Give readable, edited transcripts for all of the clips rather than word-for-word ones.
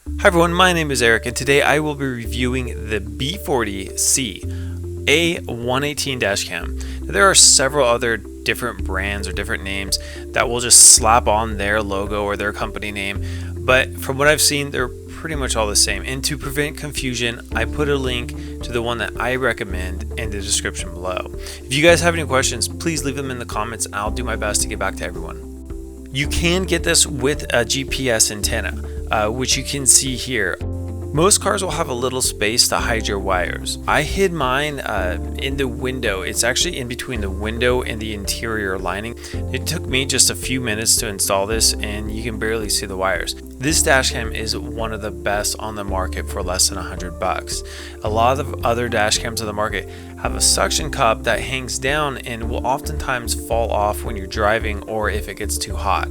Hi everyone, my name is Erik, and today I will be reviewing the B40-C A118 DashCam. Now, there are several other different brands or different names that will just slap on their logo or their company name, but from what I've seen, they're pretty much all the same. And to prevent confusion, I put a link to the one that I recommend in the description below. If you guys have any questions, please leave them in the comments. I'll do my best to get back to everyone. You can get this with a GPS antenna, which you can see here. Most cars will have a little space to hide your wires. I hid mine in the window. It's actually in between the window and the interior lining. It took me just a few minutes to install this, and you can barely see the wires. This dashcam is one of the best on the market for less than $100. A lot of other dashcams on the market have a suction cup that hangs down and will oftentimes fall off when you're driving or if it gets too hot.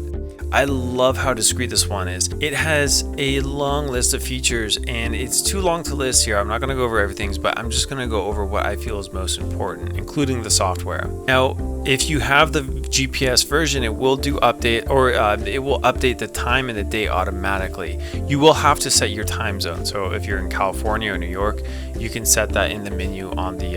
I love how discreet this one is. It has a long list of features, and it's too long to list here. I'm not going to go over everything, but I'm just going to go over what I feel is most important, including the software. Now, if you have the GPS version, it will do update, or it will update the time and the date automatically. You will have to set your time zone. So if you're in California or New York, you can set that in the menu on the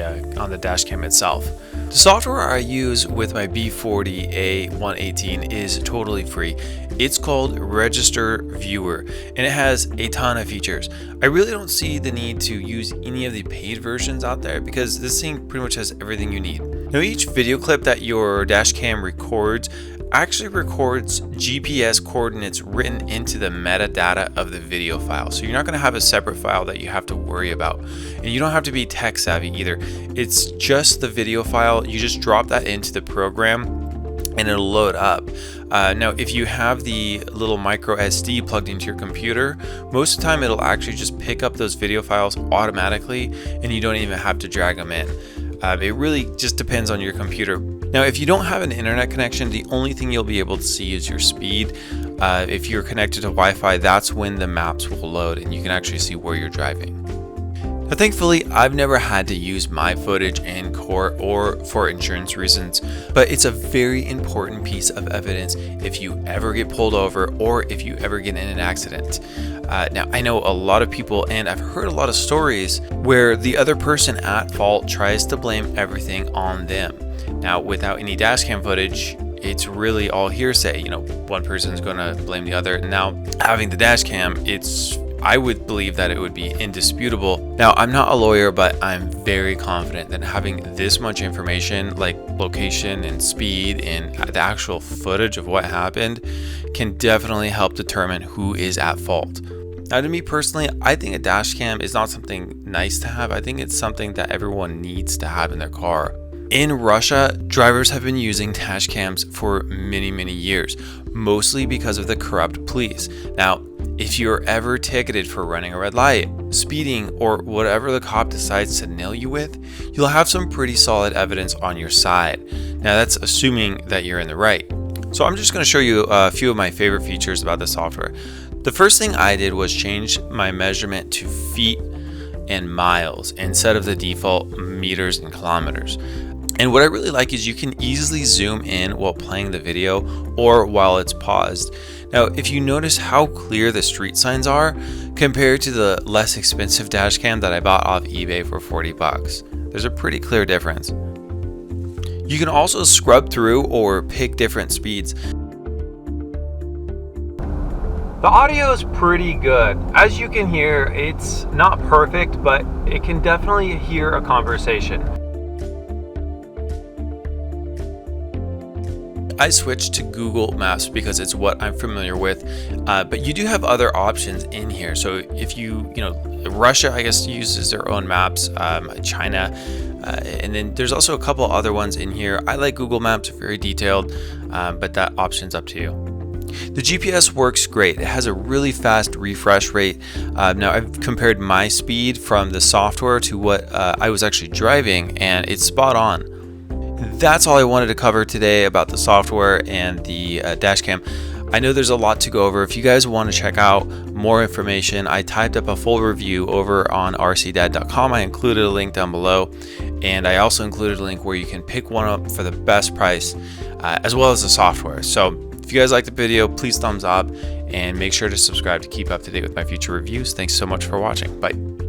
dashcam itself. The software I use with my B40-A118 is totally free. It's called Register Viewer, and it has a ton of features. I really don't see the need to use any of the paid versions out there because this thing pretty much has everything you need. Now, each video clip that your dashcam records actually records GPS coordinates written into the metadata of the video file. So you're not going to have a separate file that you have to worry about. And you don't have to be tech savvy either. It's just the video file. You just drop that into the program and it'll load up. Now, if you have the little micro SD plugged into your computer, most of the time it'll actually just pick up those video files automatically and you don't even have to drag them in. It really just depends on your computer. Now, if you don't have an internet connection, the only thing you'll be able to see is your speed. If you're connected to Wi-Fi, that's when the maps will load and you can actually see where you're driving. Now, thankfully, I've never had to use my footage in court or for insurance reasons, but it's a very important piece of evidence if you ever get pulled over or if you ever get in an accident. Now, I know a lot of people, and I've heard a lot of stories where the other person at fault tries to blame everything on them. Now, without any dashcam footage, it's really all hearsay. You know, one person's going to blame the other. Now, having the dashcam, I would believe that it would be indisputable. Now, I'm not a lawyer, but I'm very confident that having this much information, like location and speed and the actual footage of what happened, can definitely help determine who is at fault. Now, to me personally, I think a dashcam is not something nice to have. I think it's something that everyone needs to have in their car. In Russia, drivers have been using dashcams for many, many years, mostly because of the corrupt police. Now, if you're ever ticketed for running a red light, speeding, or whatever the cop decides to nail you with, you'll have some pretty solid evidence on your side. Now, that's assuming that you're in the right. So I'm just going to show you a few of my favorite features about the software. The first thing I did was change my measurement to feet and miles instead of the default meters and kilometers. And what I really like is you can easily zoom in while playing the video or while it's paused. Now, if you notice how clear the street signs are compared to the less expensive dashcam that I bought off eBay for $40, there's a pretty clear difference. You can also scrub through or pick different speeds. The audio is pretty good. As you can hear, it's not perfect, but it can definitely hear a conversation. I switched to Google Maps because it's what I'm familiar with, but you do have other options in here. So if Russia, I guess, uses their own maps, China, and then there's also a couple other ones in here. I like Google Maps, very detailed, but that option's up to you. The GPS works great. It has a really fast refresh rate. Now, I've compared my speed from the software to what I was actually driving, and it's spot on. That's all I wanted to cover today about the software and the dashcam. I know there's a lot to go over. If you guys want to check out more information, I typed up a full review over on rcdad.com. I included a link down below, and I also included a link where you can pick one up for the best price, as well as the software. So if you guys like the video, please thumbs up, and make sure to subscribe to keep up to date with my future reviews. Thanks so much for watching. Bye.